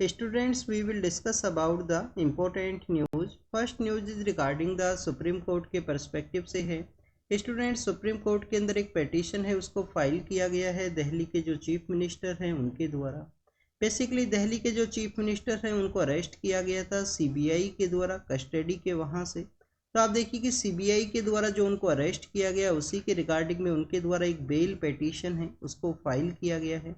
Students, we will discuss about the important news. First news is regarding the supreme court के perspective से है। Students, supreme court के अंदर एक petition है, उसको फाइल किया गया है दिल्ली के जो चीफ मिनिस्टर हैं उनके द्वारा। बेसिकली दिल्ली के जो चीफ मिनिस्टर हैं उनको अरेस्ट किया गया था सीबीआई के द्वारा, कस्टडी के वहाँ से। तो आप देखिए कि सीबीआई के द्वारा जो उनको अरेस्ट किया गया उसी के रिगार्डिंग में उनके द्वारा एक बेल पिटीशन है उसको फाइल किया गया है।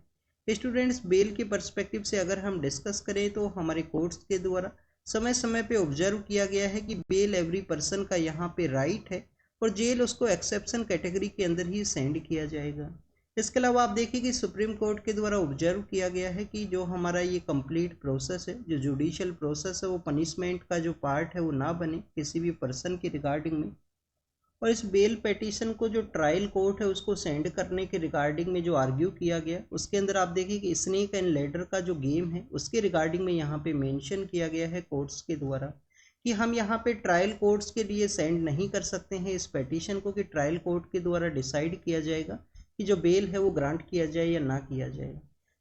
स्टूडेंट्स, बेल के पर्सपेक्टिव से अगर हम डिस्कस करें तो हमारे कोर्ट्स के द्वारा समय समय पे ऑब्जर्व किया गया है कि बेल एवरी पर्सन का यहाँ पे राइट है और जेल उसको एक्सेप्शन कैटेगरी के अंदर ही सेंड किया जाएगा। इसके अलावा आप देखिए कि सुप्रीम कोर्ट के द्वारा ऑब्जर्व किया गया है कि जो हमारा ये कंप्लीट प्रोसेस है, जो जुडिशियल प्रोसेस है, वो पनिशमेंट का जो पार्ट है वो ना बने किसी भी पर्सन के रिगार्डिंग में। और इस बेल पिटीशन को जो ट्रायल कोर्ट है उसको सेंड करने के रिगार्डिंग में जो आर्ग्यू किया गया उसके अंदर आप देखिए कि स्नेक एंड लैडर का जो गेम है उसके रिगार्डिंग में यहाँ पे मेंशन किया गया है कोर्ट्स के द्वारा कि हम यहाँ पे ट्रायल कोर्ट्स के लिए सेंड नहीं कर सकते हैं इस पिटीशन को, कि ट्रायल कोर्ट के द्वारा डिसाइड किया जाएगा कि जो बेल है वो ग्रांट किया जाए या ना किया जाए।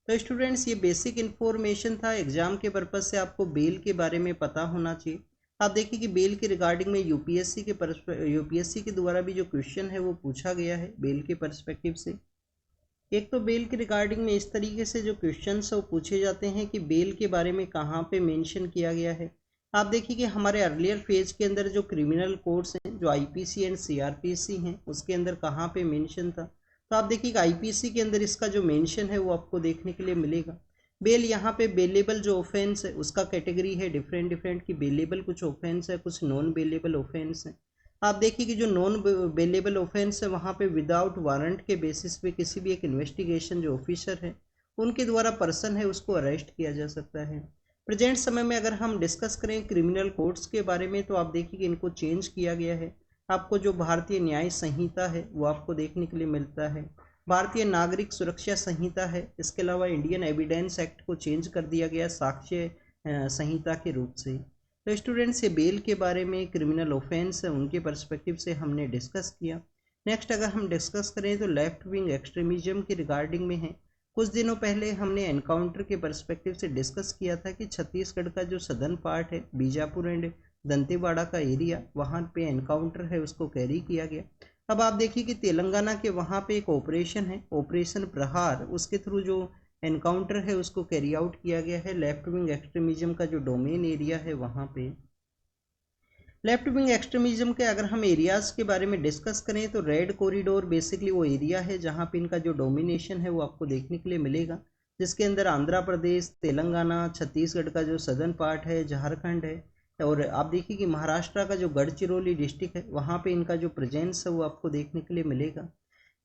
तो स्टूडेंट्स, ये बेसिक इन्फॉर्मेशन था, एग्जाम के पर्पज़ से आपको बेल के बारे में पता होना चाहिए। आप देखिए कि बेल के रिगार्डिंग में यूपीएससी के द्वारा भी जो क्वेश्चन है वो पूछा गया है बेल के पर्सपेक्टिव से। एक तो बेल के रिगार्डिंग में इस तरीके से जो क्वेश्चन है वो पूछे जाते हैं कि बेल के बारे में कहाँ पे मेंशन किया गया है। आप देखिए कि हमारे अर्लियर फेज के अंदर जो क्रिमिनल कोड्स हैं, जो आईपीसी एंड सीआरपीसी हैं, उसके अंदर कहाँ पे मेंशन था। तो आप देखिए कि आईपीसी के अंदर इसका जो मेंशन है वो आपको देखने के लिए मिलेगा। बेल यहाँ पे बेलेबल जो ऑफेंस है उसका कैटेगरी है डिफरेंट कि बेलेबल कुछ ऑफेंस है, कुछ नॉन बेलेबल ऑफेंस है। आप देखिए कि जो नॉन बेलेबल ऑफेंस है वहाँ पे विदाउट वारंट के बेसिस पे किसी भी एक इन्वेस्टिगेशन जो ऑफिसर है उनके द्वारा पर्सन है उसको अरेस्ट किया जा सकता है। प्रेजेंट समय में अगर हम डिस्कस करें क्रिमिनल कोड्स के बारे में तो आप देखिए कि इनको चेंज किया गया है। आपको जो भारतीय न्याय संहिता है वो आपको देखने के लिए मिलता है, भारतीय नागरिक सुरक्षा संहिता है, इसके अलावा इंडियन एविडेंस एक्ट को चेंज कर दिया गया साक्ष्य संहिता के रूप से। तो स्टूडेंट्स, ये बेल के बारे में क्रिमिनल ऑफेंस है उनके पर्सपेक्टिव से हमने डिस्कस किया। नेक्स्ट अगर हम डिस्कस करें तो लेफ्ट विंग एक्सट्रीमिज्म की रिगार्डिंग में है। कुछ दिनों पहले हमने एनकाउंटर के पर्सपेक्टिव से डिस्कस किया था कि छत्तीसगढ़ का जो सदर्न पार्ट है, बीजापुर एंड दंतेवाड़ा का एरिया, वहाँ पे एनकाउंटर है उसको कैरी किया गया। अब आप देखिए कि तेलंगाना के वहाँ पे एक ऑपरेशन है, ऑपरेशन प्रहार, उसके थ्रू जो एनकाउंटर है उसको कैरी आउट किया गया है लेफ्ट विंग एक्सट्रीमिज्म का जो डोमेन एरिया है वहाँ पे। लेफ्ट विंग एक्सट्रीमिज्म के अगर हम एरियाज के बारे में डिस्कस करें तो रेड कॉरिडोर बेसिकली वो एरिया है जहाँ पे इनका जो डोमिनेशन है वो आपको देखने के लिए मिलेगा, जिसके अंदर आंध्र प्रदेश, तेलंगाना, छत्तीसगढ़ का जो सदर्न पार्ट है, झारखंड है, और आप देखिए कि महाराष्ट्र का जो गढ़चिरौली डिस्ट्रिक्ट है वहाँ पे इनका जो प्रेजेंस है वो आपको देखने के लिए मिलेगा।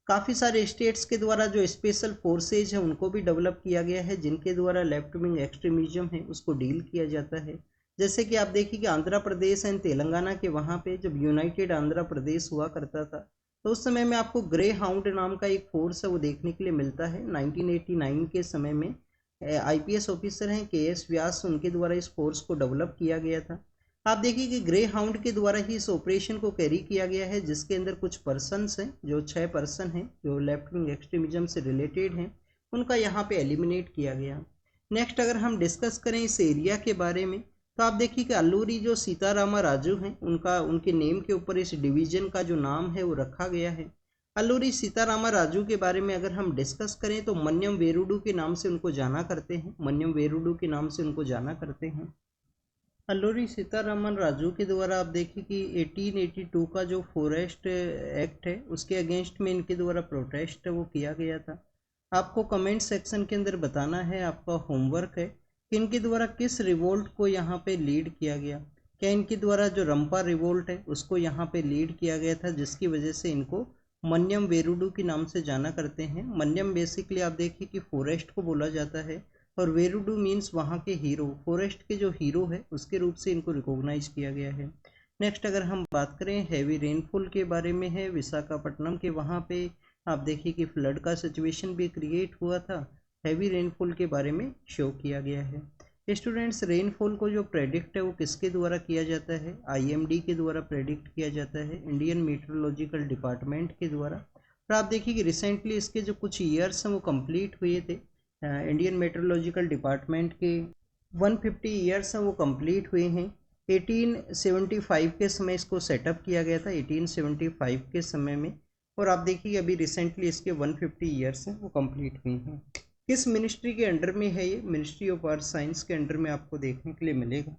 काफ़ी सारे स्टेट्स के द्वारा जो स्पेशल फोर्सेज है उनको भी डेवलप किया गया है जिनके द्वारा लेफ्ट विंग एक्सट्रीमिज्म है उसको डील किया जाता है। जैसे कि आप देखिए कि आंध्र प्रदेश एंड तेलंगाना के वहाँ पे जब यूनाइटेड आंध्र प्रदेश हुआ करता था तो उस समय में आपको ग्रे हाउंड नाम का एक फोर्स है वो देखने के लिए मिलता है। 1989 के समय में आईपीएस ऑफिसर हैं केएस व्यास, उनके द्वारा इस फोर्स को डेवलप किया गया था। आप देखिए कि ग्रे हाउंड के द्वारा ही इस ऑपरेशन को कैरी किया गया है जिसके अंदर कुछ पर्सन्स हैं, जो 6 पर्सन हैं जो लेफ्ट विंग एक्सट्रीमिज्म से रिलेटेड हैं, उनका यहाँ पे एलिमिनेट किया गया। नेक्स्ट अगर हम डिस्कस करें इस एरिया के बारे में तो आप देखिए कि अल्लूरी जो सीतारामा राजू हैं उनके नेम के ऊपर इस डिवीजन का जो नाम है वो रखा गया है। अल्लूरी सीतारामा राजू के बारे में अगर हम डिस्कस करें तो मन्यम वेरुडू के नाम से उनको जाना करते हैं, मन्यम वेरुडू के नाम से उनको जाना करते हैं। अल्लूरी सीतारामन राजू के द्वारा आप देखिए कि 1882 का जो फॉरेस्ट एक्ट है उसके अगेंस्ट में इनके द्वारा प्रोटेस्ट है वो किया गया था। आपको कमेंट सेक्शन के अंदर बताना है, आपका होमवर्क है कि इनके द्वारा किस रिवोल्ट को यहाँ पे लीड किया गया। क्या इनके द्वारा जो रंपा रिवोल्ट है उसको यहाँ पे लीड किया गया था जिसकी वजह से इनको मन्यम वेरुडू के नाम से जाना करते हैं। मन्यम बेसिकली आप देखिए कि फॉरेस्ट को बोला जाता है और वेरुडू मीन्स वहाँ के हीरो, फॉरेस्ट के जो हीरो है उसके रूप से इनको रिकॉग्नाइज किया गया है। नेक्स्ट अगर हम बात करें हैवी रेनफॉल के बारे में है, विशाखापट्टनम के वहाँ पे आप देखिए कि फ्लड का सिचुएशन भी क्रिएट हुआ था, हैवी रेनफॉल के बारे में शो किया गया है। स्टूडेंट्स, रेनफॉल को जो प्रेडिक्ट है वो किसके द्वारा किया जाता है, आईएमडी के द्वारा प्रेडिक्ट किया जाता है, इंडियन मीटरोलॉजिकल डिपार्टमेंट के द्वारा। और आप देखिए कि रिसेंटली इसके जो कुछ ईयर्स हैं वो कंप्लीट हुए थे इंडियन मेट्रोलॉजिकल डिपार्टमेंट के 150 ईयर्स हैं वो कंप्लीट हुए हैं। 1875 के समय इसको सेटअप किया गया था, 1875 के समय में। और आप देखिए अभी रिसेंटली इसके 150 ईयर्स हैं वो कंप्लीट हुए हैं। किस मिनिस्ट्री के अंडर में है ये? मिनिस्ट्री ऑफ अर्थ साइंस के अंडर में आपको देखने के लिए मिलेगा।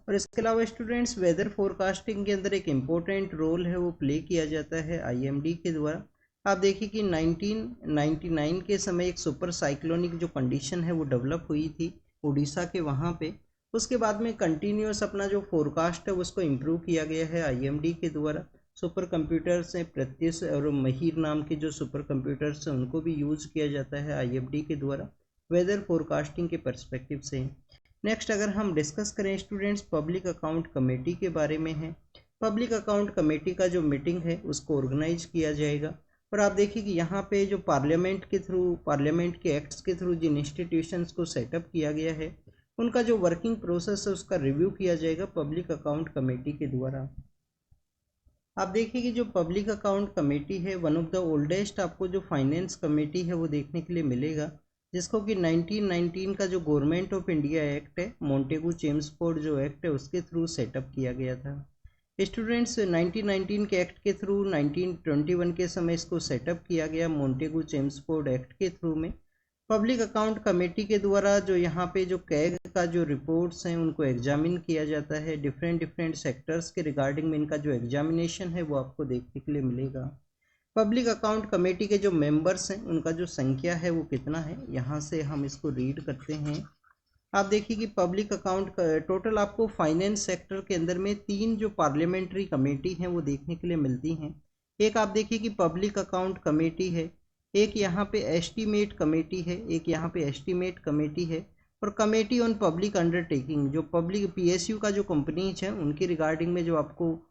और इसके अलावा स्टूडेंट्स वेदर फोरकास्टिंग के अंदर एक इम्पोर्टेंट रोल है वो प्ले किया जाता है आईएमडी के द्वारा। आप देखिए कि 1999 के समय एक सुपर साइक्लोनिक जो कंडीशन है वो डेवलप हुई थी उड़ीसा के वहाँ पे। उसके बाद में कंटिन्यूस अपना जो फोरकास्ट है उसको इम्प्रूव किया गया है आईएमडी के द्वारा। सुपर कंप्यूटर्स हैं, प्रत्युष और महिर नाम के जो सुपर कंप्यूटर्स हैं उनको भी यूज़ किया जाता है आईएमडी के द्वारा वेदर फोरकास्टिंग के पर्सपेक्टिव से। नेक्स्ट अगर हम डिस्कस करें स्टूडेंट्स पब्लिक अकाउंट कमेटी के बारे में है। पब्लिक अकाउंट कमेटी का जो मीटिंग है उसको ऑर्गेनाइज किया जाएगा। और आप देखिए कि यहाँ पे जो पार्लियामेंट के थ्रू, पार्लियामेंट के एक्ट्स के थ्रू जिन इंस्टीट्यूशंस को सेटअप किया गया है उनका जो वर्किंग प्रोसेस है उसका रिव्यू किया जाएगा पब्लिक अकाउंट कमेटी के द्वारा। आप देखिए कि जो पब्लिक अकाउंट कमेटी है वन ऑफ द ओल्डेस्ट आपको जो फाइनेंस कमेटी है वो देखने के लिए मिलेगा, जिसको कि 1919 का जो गवर्नमेंट ऑफ इंडिया एक्ट है, मोंटेगू चेम्सफोर्ड जो एक्ट है उसके थ्रू सेटअप किया गया था। स्टूडेंट्स 1919 के एक्ट के थ्रू 1921 के समय इसको सेटअप किया गया मोंटेगू चेम्सफोर्ड एक्ट के थ्रू में। पब्लिक अकाउंट कमेटी के द्वारा जो यहाँ पे जो कैग का जो रिपोर्ट्स हैं उनको एग्जामिन किया जाता है। डिफरेंट सेक्टर्स के रिगार्डिंग में इनका जो एग्जामिनेशन है वो आपको देखने के लिए मिलेगा। पब्लिक अकाउंट कमेटी के जो मेंबर्स हैं उनका जो संख्या है वो कितना है, यहाँ से हम इसको रीड करते हैं। आप देखिए कि पब्लिक अकाउंट टोटल आपको फाइनेंस सेक्टर के अंदर में 3 जो पार्लियामेंट्री कमेटी हैं वो देखने के लिए मिलती हैं। एक आप देखिए कि पब्लिक अकाउंट कमेटी है, एक यहाँ पे एस्टीमेट कमेटी है, एक यहाँ पे एस्टीमेट कमेटी है, और कमेटी ऑन पब्लिक अंडरटेकिंग जो पब्लिक पीएसयू का जो कंपनीज है उनकी रिगार्डिंग में जो आपको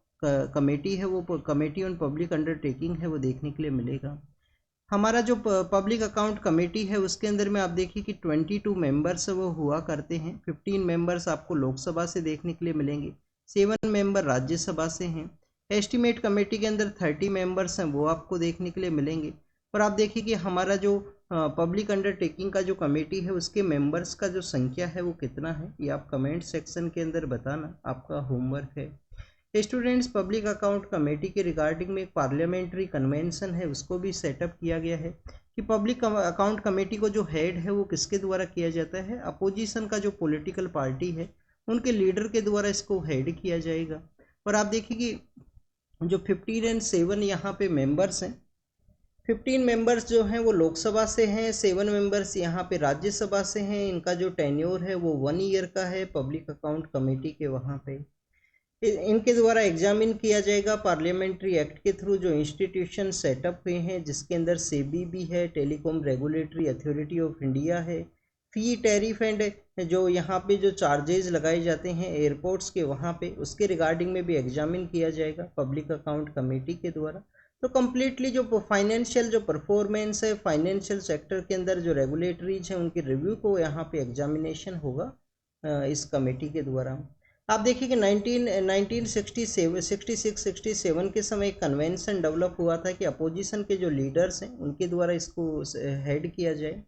कमेटी है वो कमेटी ऑन पब्लिक अंडरटेकिंग है वो देखने के लिए मिलेगा। हमारा जो पब्लिक अकाउंट कमेटी है उसके अंदर में आप देखिए कि 22 मेंबर्स वो हुआ करते हैं। 15 मेंबर्स आपको लोकसभा से देखने के लिए मिलेंगे, 7 मेंबर राज्यसभा से हैं। एस्टीमेट कमेटी के अंदर 30 मेंबर्स हैं वो आपको देखने के लिए मिलेंगे। और आप देखिए कि हमारा जो पब्लिक अंडरटेकिंग का जो कमेटी है उसके मेंबर्स का जो संख्या है वो कितना है, ये आप कमेंट सेक्शन के अंदर बताना, आपका होमवर्क है। स्टूडेंट्स पब्लिक अकाउंट कमेटी के रिगार्डिंग में एक पार्लियामेंट्री कन्वेंशन है उसको भी सेटअप किया गया है कि पब्लिक अकाउंट कमेटी को जो हेड है वो किसके द्वारा किया जाता है, अपोजिशन का जो पॉलिटिकल पार्टी है उनके लीडर के द्वारा इसको हेड किया जाएगा। और आप देखिए कि जो 15 एंड 7 यहाँ पे मेंबर्स हैं, 15 मेंबर्स जो हैं वो लोकसभा से हैं, 7 मेंबर्स यहाँ पे राज्यसभा से हैं। इनका जो टेन्योर है वो 1 ईयर का है पब्लिक अकाउंट कमेटी के वहाँ पे। इनके द्वारा एग्जामिन किया जाएगा पार्लियामेंट्री एक्ट के थ्रू जो इंस्टीट्यूशन सेटअप हुए हैं, जिसके अंदर सेबी भी है, telecom regulatory authority of India है, फी टैरिफ एंड जो यहाँ पे जो चार्जेज लगाए जाते हैं एयरपोर्ट्स के वहाँ पे उसके रिगार्डिंग में भी एग्जामिन किया जाएगा पब्लिक अकाउंट कमेटी के द्वारा। तो कम्प्लीटली जो फाइनेंशियल जो परफॉर्मेंस है फाइनेंशियल सेक्टर के अंदर जो रेगुलेटरीज हैं उनकी रिव्यू को यहाँ पे एग्जामिनेशन होगा इस कमेटी के द्वारा। आप देखिए कि 1967 के समय एक कन्वेंशन डेवलप हुआ था कि अपोजिशन के जो लीडर्स हैं उनके द्वारा इसको हेड किया जाए।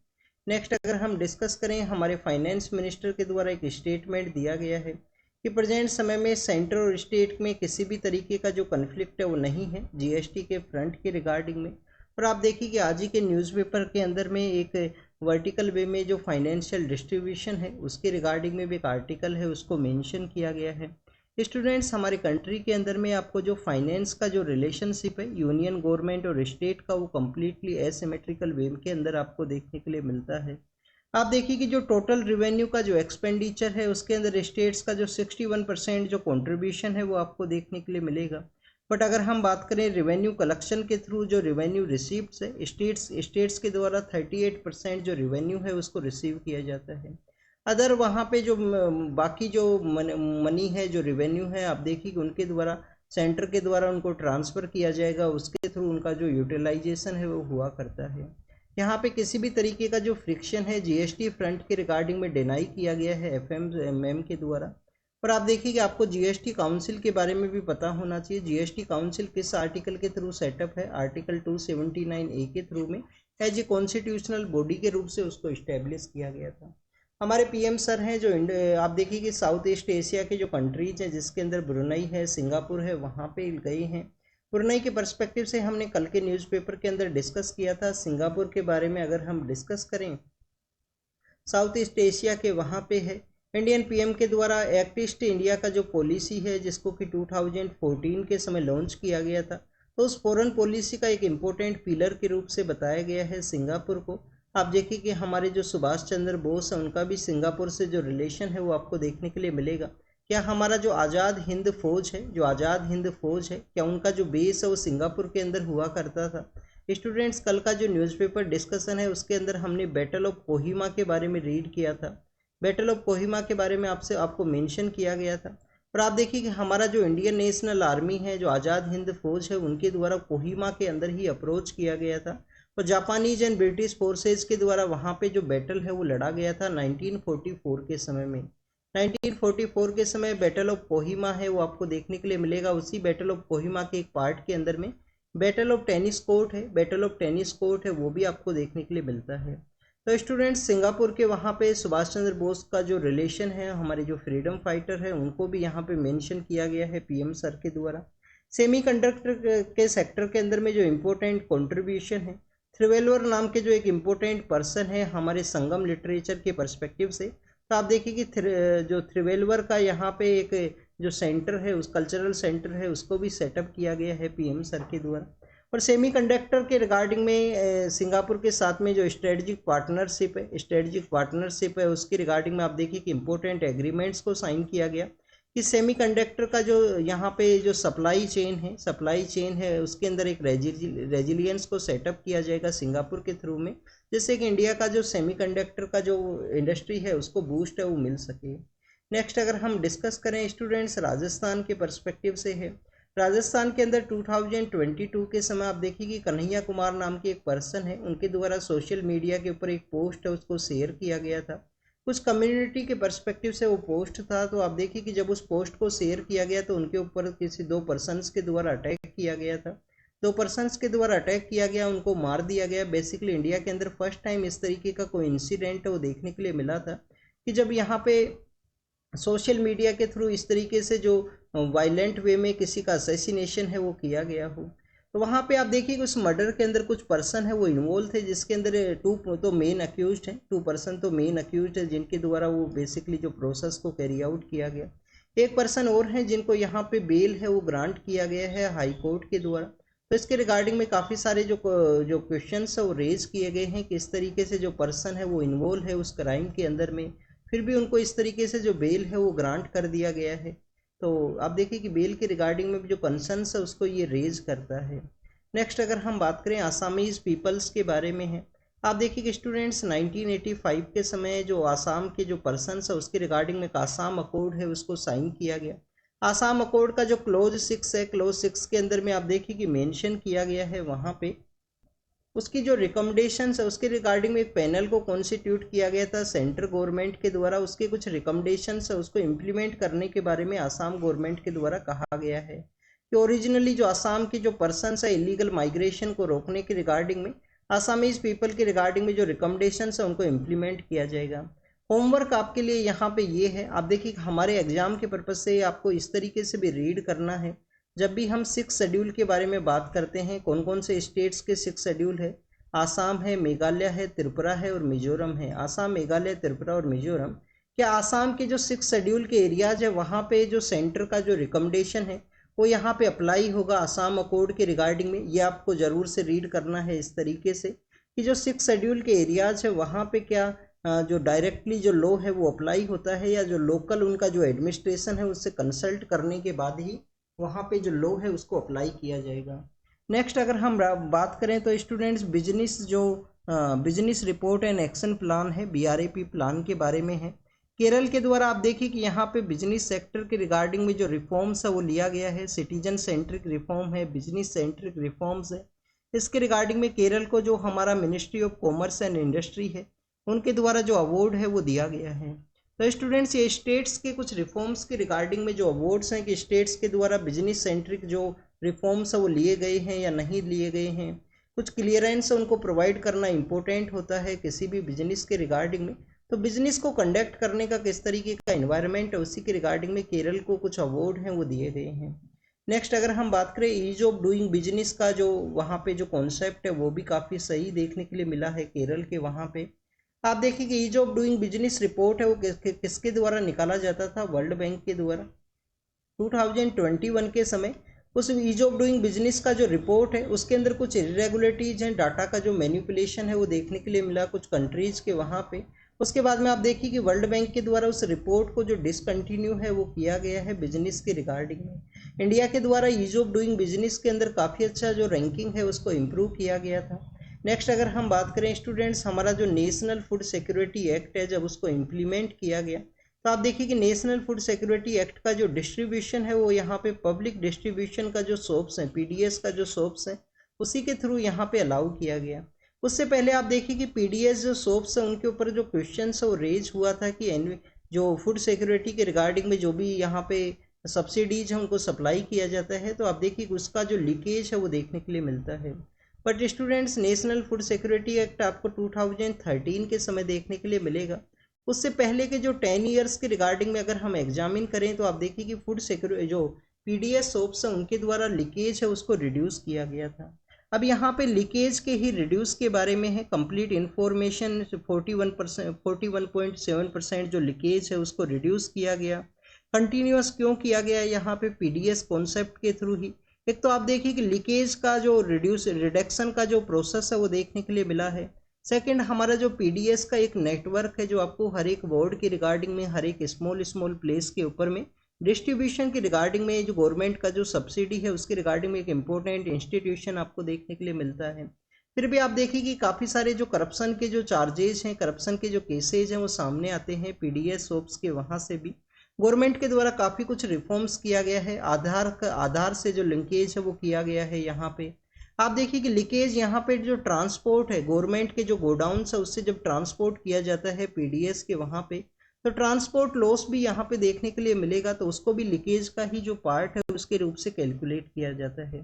नेक्स्ट अगर हम डिस्कस करें हमारे फाइनेंस मिनिस्टर के द्वारा एक स्टेटमेंट दिया गया है कि प्रेजेंट समय में सेंटर और स्टेट में किसी भी तरीके का जो कन्फ्लिक्ट है वो नहीं है जीएसटी के फ्रंट के रिगार्डिंग में। और आप देखिए कि आज ही के न्यूज़पेपर के अंदर में एक वर्टिकल वे में जो फाइनेंशियल डिस्ट्रीब्यूशन है उसके रिगार्डिंग में भी एक आर्टिकल है उसको मेंशन किया गया है। स्टूडेंट्स हमारे कंट्री के अंदर में आपको जो फाइनेंस का जो रिलेशनशिप है यूनियन गवर्नमेंट और स्टेट का वो कम्प्लीटली एसिमेट्रिकल वे के अंदर आपको देखने के लिए मिलता है। आप देखिए कि जो टोटल रिवेन्यू का जो एक्सपेंडिचर है उसके अंदर स्टेट्स का जो 61% जो कंट्रीब्यूशन है वो आपको देखने के लिए मिलेगा। बट अगर हम बात करें रिवेन्यू कलेक्शन के थ्रू जो रिवेन्यू रिसीप्ट है स्टेट्स के द्वारा 38% जो रिवेन्यू है उसको रिसीव किया जाता है। अदर वहाँ पे जो बाकी जो मनी है जो रिवेन्यू है आप देखिए कि उनके द्वारा सेंटर के द्वारा उनको ट्रांसफ़र किया जाएगा, उसके थ्रू उनका जो यूटिलाइजेशन है वो हुआ करता है। यहाँ पे किसी भी तरीके का जो फ्रिक्शन है जीएसटी फ्रंट के रिगार्डिंग में डिनाई किया गया है एफएमएम के द्वारा। और आप देखिए कि आपको जीएसटी काउंसिल के बारे में भी पता होना चाहिए। जीएसटी काउंसिल किस आर्टिकल के थ्रू सेटअप है, आर्टिकल 279A के थ्रू में एज ए कॉन्स्टिट्यूशनल बॉडी के रूप से उसको इस्टेब्लिश किया गया था। हमारे पीएम सर हैं जो आप देखिए कि साउथ ईस्ट एशिया के जो कंट्रीज हैं जिसके अंदर ब्रुनई है, सिंगापुर है, वहाँ पे गए हैं। ब्रुनई के पर्सपेक्टिव से हमने कल के न्यूज़पेपर के अंदर डिस्कस किया था। सिंगापुर के बारे में अगर हम डिस्कस करें, साउथ ईस्ट एशिया के वहाँ पे है। इंडियन पीएम के द्वारा एक्ट ईस्ट इंडिया का जो पॉलिसी है जिसको कि 2014 के समय लॉन्च किया गया था, तो उस फॉरेन पॉलिसी का एक इम्पोर्टेंट पिलर के रूप से बताया गया है सिंगापुर को। आप देखिए कि हमारे जो सुभाष चंद्र बोस हैं उनका भी सिंगापुर से जो रिलेशन है वो आपको देखने के लिए मिलेगा। क्या हमारा जो आज़ाद हिंद फौज है, क्या उनका जो बेस है वो सिंगापुर के अंदर हुआ करता था। स्टूडेंट्स, कल का जो न्यूज़पेपर डिस्कशन है उसके अंदर हमने बैटल ऑफ कोहिमा के बारे में रीड किया था। बैटल ऑफ कोहिमा के बारे में आपको मेंशन किया गया था। और आप देखिए कि हमारा जो इंडियन नेशनल आर्मी है, जो आज़ाद हिंद फौज है, उनके द्वारा कोहिमा के अंदर ही अप्रोच किया गया था और जापानीज एंड ब्रिटिश फोर्सेज के द्वारा वहाँ पे जो बैटल है वो लड़ा गया था 1944 के समय में। 1944 के समय बैटल ऑफ कोहिमा है वो आपको देखने के लिए मिलेगा। उसी बैटल ऑफ कोहिमा के एक पार्ट के अंदर में बैटल ऑफ टेनिस कोर्ट है वो भी आपको देखने के लिए मिलता है। तो स्टूडेंट्स, सिंगापुर के वहाँ पे सुभाष चंद्र बोस का जो रिलेशन है, हमारे जो फ्रीडम फाइटर है, उनको भी यहाँ पे मेंशन किया गया है पीएम सर के द्वारा। सेमीकंडक्टर के सेक्टर के अंदर में जो इम्पोर्टेंट कंट्रीब्यूशन है, थ्रिवेलवर नाम के जो एक इम्पोर्टेंट पर्सन है हमारे संगम लिटरेचर के पर्सपेक्टिव से, तो आप देखिए कि जो थ्रिवेलवर का यहाँ पे एक जो सेंटर है, उस कल्चरल सेंटर है, उसको भी सेटअप किया गया है पीएम सर के द्वारा। और सेमीकंडक्टर के रिगार्डिंग में सिंगापुर के साथ में जो स्ट्रेटजिक पार्टनरशिप है उसके रिगार्डिंग में आप देखिए कि इम्पोर्टेंट एग्रीमेंट्स को साइन किया गया कि सेमीकंडक्टर का जो यहाँ पे जो सप्लाई चेन है उसके अंदर एक रेजिलियंस को सेटअप किया जाएगा सिंगापुर के थ्रू में, जिससे कि इंडिया का जो सेमीकंडक्टर का जो इंडस्ट्री है उसको बूस्ट है वो मिल सके। नेक्स्ट अगर हम डिस्कस करें स्टूडेंट्स, राजस्थान के पर्सपेक्टिव से है। राजस्थान के अंदर 2022 के समय आप देखिए कि कन्हैया कुमार नाम के एक पर्सन है, उनके द्वारा सोशल मीडिया के ऊपर एक पोस्ट है उसको शेयर किया गया था। कुछ कम्युनिटी के पर्सपेक्टिव से वो पोस्ट था, तो आप देखिए कि जब उस पोस्ट को शेयर किया गया तो उनके ऊपर किसी 2 पर्सन्स के द्वारा अटैक किया गया था। 2 पर्सन्स के द्वारा अटैक किया गया, उनको मार दिया गया। बेसिकली इंडिया के अंदर फर्स्ट टाइम इस तरीके का कोई इंसिडेंट है वो देखने के लिए मिला था कि जब यहाँ पे सोशल मीडिया के थ्रू इस तरीके से जो वायलेंट वे में किसी का असैसिनेशन है वो किया गया हो। तो वहाँ पे आप देखिए कि उस मर्डर के अंदर कुछ पर्सन है वो इन्वॉल्व थे, जिसके अंदर 2 तो मेन अक्यूज्ड हैं, 2 पर्सन तो मेन अक्यूज्ड है जिनके द्वारा वो बेसिकली जो प्रोसेस को कैरी आउट किया गया। एक पर्सन और हैं जिनको यहाँ पे बेल है वो ग्रांट किया गया है हाई कोर्ट के द्वारा। तो इसके रिगार्डिंग में काफ़ी सारे जो क्वेश्चंस है वो रेज किए गए हैं कि इस तरीके से जो पर्सन है वो इन्वॉल्व है उस क्राइम के अंदर में, फिर भी उनको इस तरीके से जो बेल है वो ग्रांट कर दिया गया है। तो आप देखिए कि बेल के रिगार्डिंग में भी जो कंसर्न्स है उसको ये रेज करता है। नेक्स्ट अगर हम बात करें आसामीज पीपल्स के बारे में है, आप देखिए कि स्टूडेंट्स 1985 के समय जो आसाम के जो पर्सन्स है उसके रिगार्डिंग में आसाम अकॉर्ड है उसको साइन किया गया। आसाम अकॉर्ड का जो क्लोज 6 है, क्लोज 6 के अंदर में आप देखिए कि मेंशन किया गया है वहाँ पे उसकी जो रिकमेंडेशंस है उसके रिगार्डिंग में एक पैनल को कॉन्स्टिट्यूट किया गया था सेंट्रल गवर्नमेंट के द्वारा। उसके कुछ रिकमेंडेशंस है उसको इम्प्लीमेंट करने के बारे में आसाम गवर्नमेंट के द्वारा कहा गया है कि ओरिजिनली जो आसाम की जो पर्सन्स है इलीगल माइग्रेशन को रोकने के रिगार्डिंग में आसामीज पीपल के रिगार्डिंग में जो रिकमेंडेशंस है उनको इम्प्लीमेंट किया जाएगा। होमवर्क आपके लिए यहाँ पे ये है, आप देखिए हमारे एग्जाम के पर्पज़ से आपको इस तरीके से भी रीड करना है। जब भी हम 6 शेड्यूल के बारे में बात करते हैं, कौन कौन से स्टेट्स के 6 शेड्यूल है, आसाम है, मेघालय है, त्रिपुरा है और मिजोरम है। आसाम, मेघालय, त्रिपुरा और मिजोरम। क्या आसाम के जो 6 शेड्यूल के एरियाज है वहाँ पे जो सेंटर का जो रिकमेंडेशन है वो यहाँ पे अप्लाई होगा आसाम अकॉर्ड के रिगार्डिंग में, ये आपको ज़रूर से रीड करना है इस तरीके से कि जो 6 शेड्यूल के एरियाज है वहाँ पे क्या जो डायरेक्टली जो लॉ है वो अप्लाई होता है या जो लोकल उनका जो एडमिनिस्ट्रेशन है उससे कंसल्ट करने के बाद ही वहाँ पे जो लॉ है उसको अप्लाई किया जाएगा। नेक्स्ट अगर हम बात करें तो students business report and action plan है, BRAP प्लान के बारे में है। केरल के द्वारा आप देखिए कि यहाँ पे बिजनेस सेक्टर के रिगार्डिंग में जो रिफॉर्म्स है वो लिया गया है, सिटीजन सेंट्रिक रिफॉर्म है, बिजनेस सेंट्रिक रिफॉर्म्स है। इसके रिगार्डिंग में केरल को जो हमारा ministry of commerce and industry है उनके द्वारा जो अवार्ड है वो दिया गया है। तो स्टूडेंट्स, ये स्टेट्स के कुछ रिफॉर्म्स के रिगार्डिंग में जो अवार्ड्स हैं कि स्टेट्स के द्वारा बिजनेस सेंट्रिक जो रिफॉर्म्स है वो लिए गए हैं या नहीं लिए गए हैं। कुछ क्लियरेंस उनको प्रोवाइड करना इंपॉर्टेंट होता है किसी भी बिजनेस के रिगार्डिंग में। तो बिजनेस को कंडक्ट करने का किस तरीके का एनवायरनमेंट है उसी के रिगार्डिंग में केरल को कुछ अवार्ड हैं वो दिए गए हैं। नेक्स्ट अगर हम बात करें ईज ऑफ डूइंग बिजनेस का जो वहाँ पे जो कॉन्सेप्ट है वो भी काफ़ी सही देखने के लिए मिला है केरल के वहाँ पे। आप देखिए कि ease of doing business report है वो किसके द्वारा निकाला जाता था, वर्ल्ड बैंक के द्वारा। 2021 के समय उस ईज ऑफ डूइंग बिजनेस का जो रिपोर्ट है उसके अंदर कुछ इरेगुलरिटीज हैं, डाटा का जो मैनिपुलेशन है वो देखने के लिए मिला कुछ कंट्रीज के वहाँ पे। उसके बाद में आप देखिए कि वर्ल्ड बैंक के द्वारा उस रिपोर्ट को जो डिसकंटिन्यू है वो किया गया है बिजनेस के रिगार्डिंग में। इंडिया के द्वारा ईज ऑफ डूइंग बिजनेस के अंदर काफ़ी अच्छा जो रैंकिंग है उसको इम्प्रूव किया गया था। नेक्स्ट अगर हम बात करें स्टूडेंट्स, हमारा जो नेशनल फूड सिक्योरिटी एक्ट है जब उसको इम्प्लीमेंट किया गया तो आप देखिए कि नेशनल फूड सिक्योरिटी एक्ट का जो डिस्ट्रीब्यूशन है वो यहाँ पे पब्लिक डिस्ट्रीब्यूशन का जो शॉप्स हैं, पीडीएस का जो शॉप्स हैं उसी के थ्रू यहाँ पे अलाउ किया गया। उससे पहले आप देखिए कि पीडीएस जो शॉप्स हैं उनके ऊपर जो क्वेश्चन है वो रेज हुआ था कि जो फूड सिक्योरिटी के रिगार्डिंग में जो भी यहाँ पे सब्सिडीज है उनको सप्लाई किया जाता है तो आप देखिए कि उसका जो लीकेज है वो देखने के लिए मिलता है। But students, national food security act आपको 2013 के समय देखने के लिए मिलेगा। उससे पहले के जो 10 ईयर्स के रिगार्डिंग में अगर हम एग्जामिन करें तो आप देखिए कि फूड सिक्योरिटी जो पीडीएस शॉप्स हैं उनके द्वारा लीकेज है उसको रिड्यूस किया गया था। अब यहाँ पे लीकेज के ही रिड्यूस के बारे में है कंप्लीट इन्फॉर्मेशन। 41.7% जो लीकेज है उसको रिड्यूस किया गया। कंटिन्यूस क्यों किया गया यहाँ पे, पीडीएस कॉन्सेप्ट के थ्रू ही। एक तो आप देखिए कि लीकेज का जो रिडक्शन का जो प्रोसेस है वो देखने के लिए मिला है। सेकंड, हमारा जो पीडीएस का एक नेटवर्क है जो आपको हर एक वार्ड के रिगार्डिंग में, हर एक स्मॉल प्लेस के ऊपर में डिस्ट्रीब्यूशन के रिगार्डिंग में जो गवर्नमेंट का जो सब्सिडी है उसके रिगार्डिंग में एक इम्पोर्टेंट इंस्टीट्यूशन आपको देखने के लिए मिलता है। फिर भी आप देखिए कि काफ़ी सारे जो करप्शन के जो चार्जेस हैं, करप्शन के जो केसेज हैं वो सामने आते हैं पीडीएस शॉप्स के वहाँ से भी। गवर्नमेंट के द्वारा काफ़ी कुछ रिफॉर्म्स किया गया है, आधार से जो लिंकेज है वो किया गया है यहाँ पे। आप देखिए कि लीकेज यहाँ पे जो ट्रांसपोर्ट है, गवर्नमेंट के जो गोडाउन्स है उससे जब ट्रांसपोर्ट किया जाता है पीडीएस के वहाँ पे तो ट्रांसपोर्ट लॉस भी यहाँ पे देखने के लिए मिलेगा, तो उसको भी लीकेज का ही जो पार्ट है उसके रूप से कैलकुलेट किया जाता है।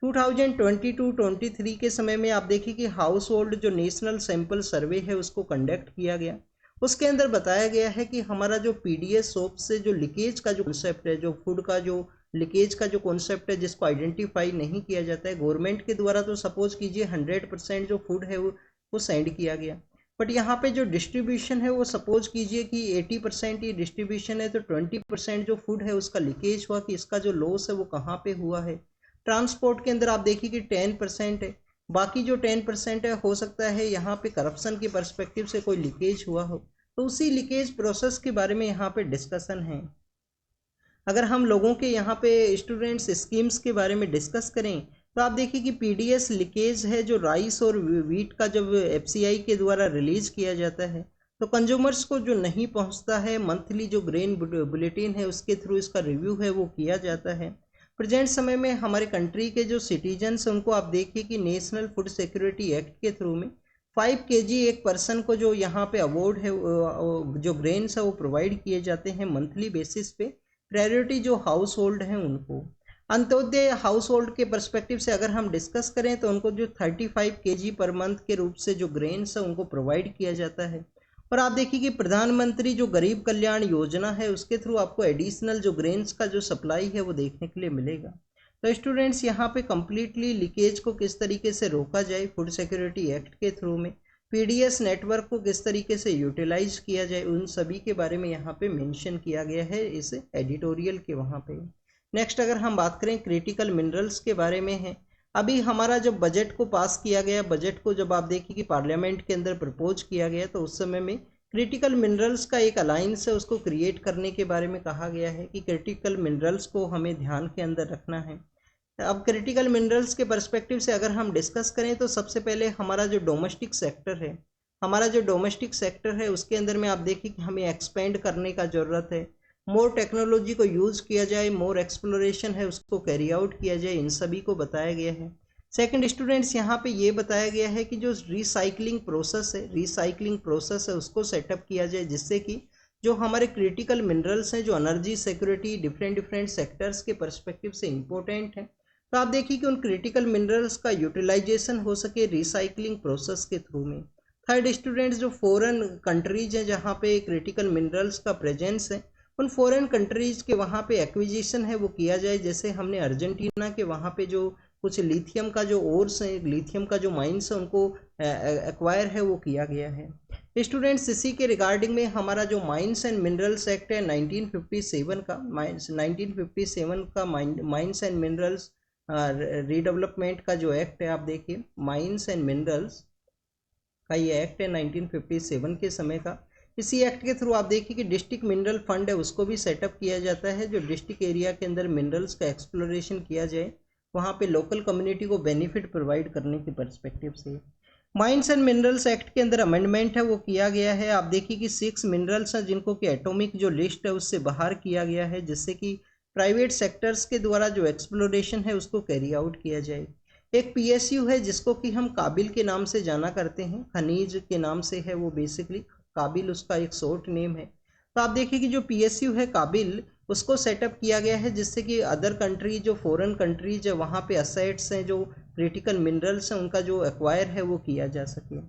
2022-23 के समय में आप देखिए कि हाउस होल्ड जो नेशनल सैंपल सर्वे है उसको कंडक्ट किया गया। उसके अंदर बताया गया है कि हमारा जो पीडीएस शॉप से जो लीकेज का जो कॉन्सेप्ट है, जो फूड का जो लीकेज का जो कॉन्सेप्ट है जिसको आइडेंटिफाई नहीं किया जाता है गवर्नमेंट के द्वारा, तो सपोज कीजिए 100% जो फूड है वो सेंड किया गया। बट यहाँ पे जो डिस्ट्रीब्यूशन है वो सपोज कीजिए कि 80% ही डिस्ट्रीब्यूशन है, तो 20% जो फूड है उसका लीकेज हुआ कि इसका जो लॉस है वो कहाँ पे हुआ है। ट्रांसपोर्ट के अंदर आप देखिए कि 10% है, बाकी जो 10% है हो सकता है यहाँ पे करप्शन के पर्सपेक्टिव से कोई लीकेज हुआ हो, तो उसी लीकेज प्रोसेस के बारे में यहाँ पे डिस्कशन है। अगर हम लोगों के यहाँ पे स्टूडेंट्स स्कीम्स के बारे में डिस्कस करें तो आप देखिए कि पीडीएस लीकेज है जो राइस और वीट का जब एफसीआई के द्वारा रिलीज किया जाता है तो कंज्यूमर्स को जो नहीं पहुँचता है, मंथली जो ग्रेन बुलेटिन है उसके थ्रू इसका रिव्यू है वो किया जाता है। प्रेजेंट समय में हमारे कंट्री के जो सिटीजन्स हैं उनको आप देखिए कि नेशनल फूड सिक्योरिटी एक्ट के थ्रू में 5 kg एक पर्सन को जो यहाँ पे अवार्ड है जो ग्रेन्स है वो प्रोवाइड किए जाते हैं मंथली बेसिस पे। प्रायोरिटी जो हाउस होल्ड हैं उनको, अंत्योदय हाउस होल्ड के पर्सपेक्टिव से अगर हम डिस्कस करें तो उनको जो 35 kg पर मंथ के रूप से जो ग्रेन्स है उनको प्रोवाइड किया जाता है। और आप देखिए कि प्रधानमंत्री जो गरीब कल्याण योजना है उसके थ्रू आपको एडिशनल जो ग्रेन्स का जो सप्लाई है वो देखने के लिए मिलेगा। तो स्टूडेंट्स, यहाँ पे कम्प्लीटली लीकेज को किस तरीके से रोका जाए फूड सिक्योरिटी एक्ट के थ्रू में, पीडीएस नेटवर्क को किस तरीके से यूटिलाइज किया जाए, उन सभी के बारे में यहाँ पे मेंशन किया गया है इस एडिटोरियल के वहाँ पे। नेक्स्ट अगर हम बात करें क्रिटिकल मिनरल्स के बारे में है, अभी हमारा जब बजट को पास किया गया, बजट को जब आप देखिए कि पार्लियामेंट के अंदर प्रपोज किया गया तो उस समय में क्रिटिकल मिनरल्स का एक अलायंस है उसको क्रिएट करने के बारे में कहा गया है कि क्रिटिकल मिनरल्स को हमें ध्यान के अंदर रखना है। अब क्रिटिकल मिनरल्स के पर्सपेक्टिव से अगर हम डिस्कस करें तो सबसे पहले हमारा जो डोमेस्टिक सेक्टर है उसके अंदर में आप देखिए कि हमें एक्सपेंड करने का ज़रूरत है, मोर टेक्नोलॉजी को यूज़ किया जाए, मोर एक्सप्लोरेशन है उसको कैरी आउट किया जाए, इन सभी को बताया गया है। सेकंड स्टूडेंट्स, यहाँ पे ये बताया गया है कि जो रिसाइकलिंग प्रोसेस है उसको सेटअप किया जाए जिससे कि जो हमारे क्रिटिकल मिनरल्स हैं, जो एनर्जी सिक्योरिटी डिफरेंट सेक्टर्स के पर्सपेक्टिव से इम्पोर्टेंट हैं, तो आप देखिए कि उन क्रिटिकल मिनरल्स का यूटिलाइजेशन हो सके रिसाइकलिंग प्रोसेस के थ्रू में। थर्ड स्टूडेंट्स, जो फॉरेन कंट्रीज हैं जहाँ पे क्रिटिकल मिनरल्स का प्रेजेंस है, उन फॉरेन कंट्रीज के वहाँ पे एक्विजिशन है वो किया जाए। जैसे हमने अर्जेंटीना के वहाँ पे जो कुछ लिथियम का जो ओर्स है, लिथियम का जो माइंस है, उनको एक्वायर है वो किया गया है। स्टूडेंट्स, इसी के रिगार्डिंग में हमारा जो माइंस एंड मिनरल्स एक्ट है 1957 का, 1957 का माइंस एंड मिनरल्स रीडेवलपमेंट का जो एक्ट है, आप देखिए माइंस एंड मिनरल्स का ये एक्ट है 1957 के समय का। इसी एक्ट के थ्रू आप देखिए कि डिस्ट्रिक्ट मिनरल फंड है उसको भी सेटअप किया जाता है, जो डिस्ट्रिक्ट एरिया के अंदर मिनरल्स का एक्सप्लोरेशन किया जाए, वहाँ पे लोकल कम्युनिटी को बेनिफिट प्रोवाइड करने के पर्सपेक्टिव से। माइंस एंड मिनरल्स एक्ट के अंदर अमेंडमेंट है वो किया गया है। आप देखिए कि 6 मिनरल्स हैं जिनको कि एटॉमिक जो लिस्ट है उससे बाहर किया गया है, जिससे कि प्राइवेट सेक्टर्स के द्वारा जो एक्सप्लोरेशन है उसको कैरी आउट किया जाए। एक पीएसयू है जिसको कि हम काबिल के नाम से जाना करते हैं, खनिज के नाम से है वो, बेसिकली काबिल उसका एक शॉर्ट नेम है। तो आप देखिए कि जो पीएसयू है काबिल, उसको सेटअप किया गया है जिससे कि अदर कंट्री, जो फॉरेन कंट्रीज है वहाँ पे असेट्स हैं, जो क्रिटिकल मिनरल्स हैं, उनका जो एक्वायर है वो किया जा सके।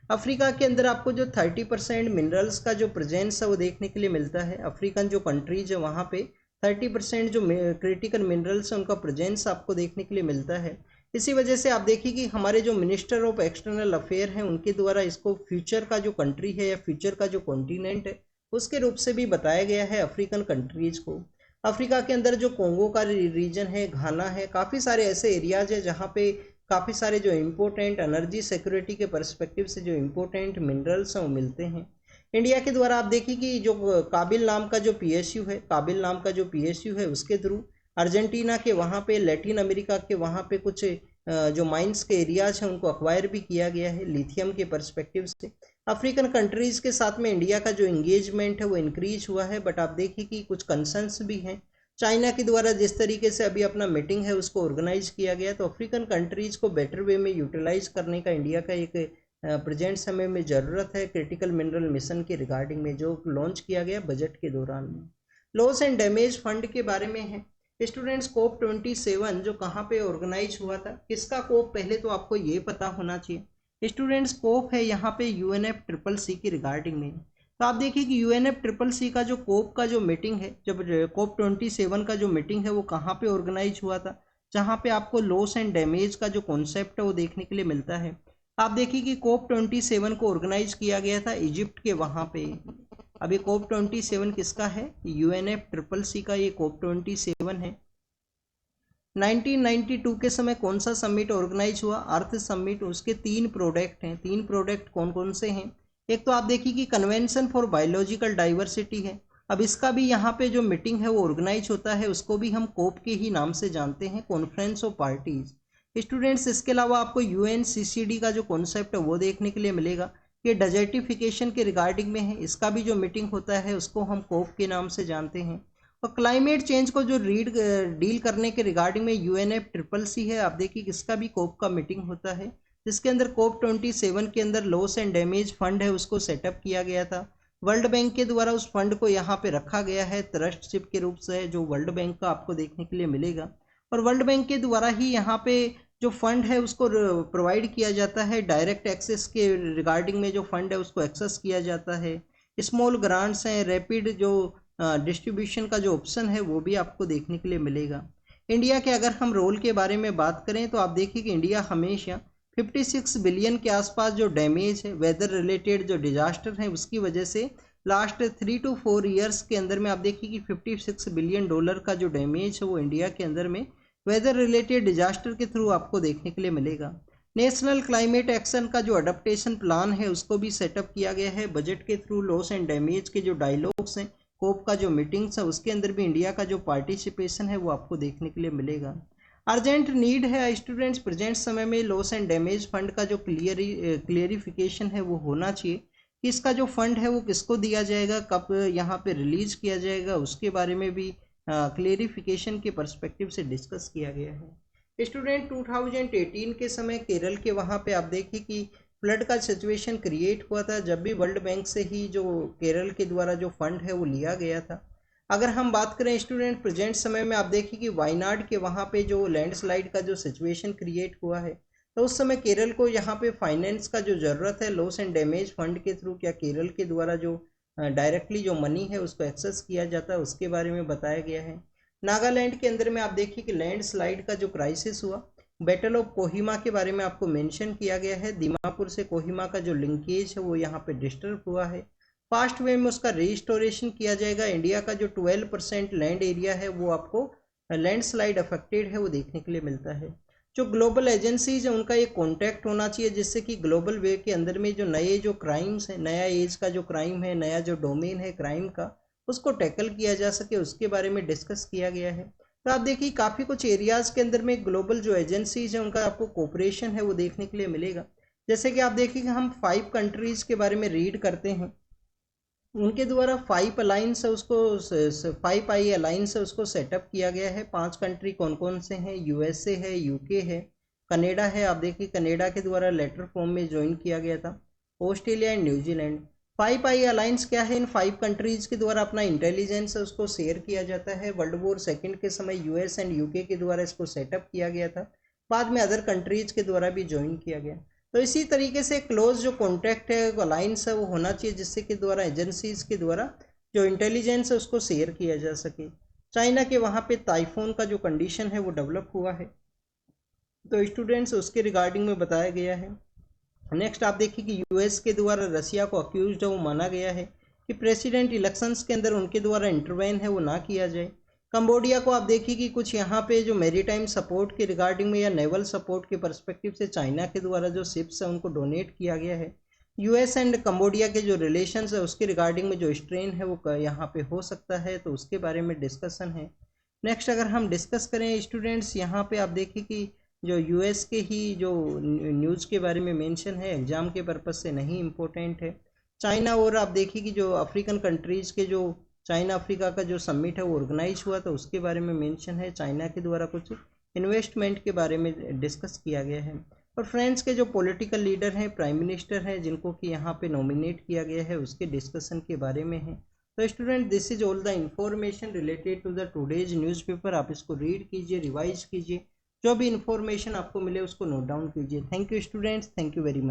अफ्रीका के अंदर आपको जो 30% मिनरल्स का जो प्रेजेंस है वो देखने के लिए मिलता है। अफ्रीकन जो कंट्रीज है वहाँ पे 30% जो क्रिटिकल मिनरल्स हैं उनका प्रेजेंस आपको देखने के लिए मिलता है। इसी वजह से आप देखिए कि हमारे जो मिनिस्टर ऑफ एक्सटर्नल अफेयर हैं उनके द्वारा इसको फ्यूचर का जो कंट्री है या फ्यूचर का जो कॉन्टिनेंट है उसके रूप से भी बताया गया है अफ्रीकन कंट्रीज को। अफ्रीका के अंदर जो कोंगो का रीजन है, घाना है, काफ़ी सारे ऐसे एरियाज है जहाँ पे काफ़ी सारे जो इम्पोर्टेंट एनर्जी सिक्योरिटी के पर्सपेक्टिव से जो इम्पोर्टेंट मिनरल्स हैं वो मिलते हैं। इंडिया के द्वारा आप देखिए कि जो काबिल नाम का जो पीएसयू है, काबिल नाम का जो पीएसयू है उसके थ्रू अर्जेंटीना के वहाँ पे, लैटिन अमेरिका के वहाँ पे कुछ जो माइंस के एरियाज हैं उनको अक्वायर भी किया गया है लिथियम के पर्सपेक्टिव से। अफ्रीकन कंट्रीज़ के साथ में इंडिया का जो इंगेजमेंट है वो इंक्रीज हुआ है, बट आप देखिए कि कुछ कंसर्न्स भी हैं। चाइना के द्वारा जिस तरीके से अभी अपना मीटिंग है उसको ऑर्गेनाइज किया गया, तो अफ्रीकन कंट्रीज़ को बेटर वे में यूटिलाइज करने का इंडिया का एक प्रेजेंट समय में ज़रूरत है क्रिटिकल मिनरल मिशन के रिगार्डिंग में, जो लॉन्च किया गया बजट के दौरान में। लॉस एंड डैमेज फंड के बारे में है। स्टूडेंट्स, कोप 27 जो कहाँ पे ऑर्गेनाइज हुआ था, किसका कोप, पहले तो आपको ये पता होना चाहिए। स्टूडेंट्स, कोप है यहाँ पे UNFCCC की रिगार्डिंग में। तो आप देखिए कि UNFCCC का जो कोप का जो मीटिंग है, जब कोप 27 का जो मीटिंग है वो कहाँ पे ऑर्गेनाइज हुआ था, जहाँ पे आपको लॉस एंड डैमेज का जो कॉन्सेप्ट है वो देखने के लिए मिलता है। आप देखिए कि कोप 27 को ऑर्गेनाइज किया गया था इजिप्ट के वहाँ पे। अभी कोप 27 किसका है, UNFCCC का ये कोप 27 है। 1992 के समय कौन सा समिट ऑर्गेनाइज हुआ, अर्थ समिट। उसके 3 प्रोडक्ट हैं। 3 प्रोडक्ट कौन कौन से हैं, एक तो आप देखिए कि कन्वेंशन फॉर बायोलॉजिकल डाइवर्सिटी है। अब इसका भी यहाँ पे जो मीटिंग है वो ऑर्गेनाइज होता है, उसको भी हम कोप के ही नाम से जानते हैं, कॉन्फ्रेंस ऑफ पार्टीज। स्टूडेंट्स, इसके अलावा आपको UNCCD का जो कॉन्सेप्ट है वो देखने के लिए मिलेगा, ये डेजर्टिफिकेशन के रिगार्डिंग में है। इसका भी जो मीटिंग होता है उसको हम कोप के नाम से जानते हैं। और क्लाइमेट चेंज को जो डील करने के रिगार्डिंग में UNFCCC है, आप देखिए इसका भी कोप का मीटिंग होता है, जिसके अंदर कोप 27 के अंदर लॉस एंड डैमेज फंड है उसको सेटअप किया गया था। वर्ल्ड बैंक के द्वारा उस फंड को यहाँ पे रखा गया है ट्रस्टशिप के रूप से, जो वर्ल्ड बैंक का आपको देखने के लिए मिलेगा। और वर्ल्ड बैंक के द्वारा ही यहाँ पे जो फंड है उसको प्रोवाइड किया जाता है, डायरेक्ट एक्सेस के रिगार्डिंग में जो फंड है उसको एक्सेस किया जाता है। स्मॉल ग्रांट्स हैं, रैपिड जो डिस्ट्रीब्यूशन का जो ऑप्शन है वो भी आपको देखने के लिए मिलेगा। इंडिया के अगर हम रोल के बारे में बात करें तो आप देखिए कि इंडिया हमेशा 56 बिलियन के आसपास जो डैमेज है, वेदर रिलेटेड जो डिजास्टर है उसकी वजह से लास्ट 3 to 4 ईयर्स के अंदर में आप देखिए कि $56 बिलियन का जो डैमेज है वो इंडिया के अंदर में वेदर रिलेटेड डिजास्टर के थ्रू आपको देखने के लिए मिलेगा। नेशनल क्लाइमेट एक्शन का जो अडेप्टेशन प्लान है उसको भी सेटअप किया गया है बजट के थ्रू। लॉस एंड डैमेज के जो डायलॉग्स हैं, कोप का जो मीटिंग्स है उसके अंदर भी इंडिया का जो पार्टिसिपेशन है वो आपको देखने के लिए मिलेगा। अर्जेंट नीड है स्टूडेंट्स, प्रेजेंट समय में लॉस एंड डैमेज फंड का जो क्लियरिफिकेशन है वो होना चाहिए कि इसका जो फंड है वो किसको दिया जाएगा, कब यहाँ पे रिलीज किया जाएगा, उसके बारे में भी क्लियरिफिकेशन के पर्सपेक्टिव से डिस्कस किया गया है। स्टूडेंट, 2018 के समय केरल के वहाँ पे आप देखिए कि फ्लड का सिचुएशन क्रिएट हुआ था, जब भी वर्ल्ड बैंक से ही जो केरल के द्वारा जो फंड है वो लिया गया था। अगर हम बात करें स्टूडेंट प्रेजेंट समय में, आप देखिए कि वायनाड के वहाँ पे जो लैंडस्लाइड का जो सिचुएशन क्रिएट हुआ है, तो उस समय केरल को यहाँ पे फाइनेंस का जो ज़रूरत है लॉस एंड डैमेज फंड के थ्रू, क्या केरल के द्वारा जो डायरेक्टली जो मनी है उसको एक्सेस किया जाता है, उसके बारे में बताया गया है। नागालैंड के अंदर में आप देखिए कि लैंडस्लाइड का जो क्राइसिस हुआ, बैटल ऑफ कोहिमा के बारे में आपको मेंशन किया गया है। दीमापुर से कोहिमा का जो लिंकेज है वो यहाँ पे डिस्टर्ब हुआ है। फास्ट वे में उसका रिस्टोरेशन किया जाएगा। इंडिया का जो 12% लैंड एरिया है वो आपको लैंडस्लाइड अफेक्टेड है, वो देखने के लिए मिलता है। जो ग्लोबल एजेंसीज है उनका एक कॉन्टैक्ट होना चाहिए, जिससे कि ग्लोबल वे के अंदर में जो नए जो क्राइम्स है, नया एज का जो क्राइम है, नया जो डोमेन है क्राइम का, उसको टैकल किया जा सके, उसके बारे में डिस्कस किया गया है। तो आप देखिए काफ़ी कुछ एरियाज़ के अंदर में ग्लोबल जो एजेंसीज हैं उनका आपको कोऑपरेशन है वो देखने के लिए मिलेगा। जैसे कि आप देखिए कि हम 5 कंट्रीज़ के बारे में रीड करते हैं, उनके द्वारा 5 अलाइंस है उसको 5 अलाइंस है उसको सेटअप किया गया है। 5 कंट्री कौन कौन से हैं? यूएसए है, यूके है, कनाडा है। आप देखिए कनाडा के द्वारा लेटर फॉर्म में ज्वाइन किया गया था, ऑस्ट्रेलिया एंड न्यूजीलैंड। 5 अलाइंस क्या है? इन 5 कंट्रीज के द्वारा अपना इंटेलिजेंस है उसको शेयर किया जाता है। वर्ल्ड वॉर सेकेंड के समय यूएस एंड यूके के द्वारा इसको सेटअप किया गया था, बाद में अदर कंट्रीज के द्वारा भी ज्वाइन किया गया। तो इसी तरीके से क्लोज जो कॉन्टैक्ट है, अलाइंस है, वो होना चाहिए, जिससे के द्वारा एजेंसीज के द्वारा जो इंटेलिजेंस है उसको शेयर किया जा सके। चाइना के वहाँ पे टाइफून का जो कंडीशन है वो डेवलप हुआ है, तो स्टूडेंट्स उसके रिगार्डिंग में बताया गया है। नेक्स्ट आप देखिए कि यूएस के द्वारा रसिया को अक्यूज है वो माना गया है कि प्रेसिडेंट इलेक्शंस के अंदर उनके द्वारा इंटरवेन है वो ना किया जाए। कंबोडिया को आप देखिए कि कुछ यहाँ पे जो मैरीटाइम सपोर्ट के रिगार्डिंग में या नेवल सपोर्ट के पर्सपेक्टिव से चाइना के द्वारा जो शिप्स है उनको डोनेट किया गया है। यूएस एंड कंबोडिया के जो रिलेशंस है उसके रिगार्डिंग में जो स्ट्रेन है वो यहाँ पे हो सकता है, तो उसके बारे में डिस्कशन है। नेक्स्ट अगर हम डिस्कस करें स्टूडेंट्स, यहाँ पे आप देखिए कि जो यूएस के ही जो न्यूज़ के बारे में मेंशन है, एग्जाम के पर्पज से नहीं इम्पोर्टेंट है। चाइना और आप देखिए कि जो अफ्रीकन कंट्रीज़ के जो चाइना अफ्रीका का जो समिट है वो ऑर्गेनाइज हुआ, तो उसके बारे में मेंशन है। चाइना के द्वारा कुछ इन्वेस्टमेंट के बारे में डिस्कस किया गया है। और फ्रांस के जो पॉलिटिकल लीडर हैं, प्राइम मिनिस्टर हैं, जिनको कि यहाँ पे नॉमिनेट किया गया है, उसके डिस्कशन के बारे में है। तो student this is all the information related to the today's newspaper. आप इसको रीड कीजिए, रिवाइज कीजिए, जो भी इंफॉर्मेशन आपको मिले उसको नोट डाउन कीजिए। Thank you students, thank you very much.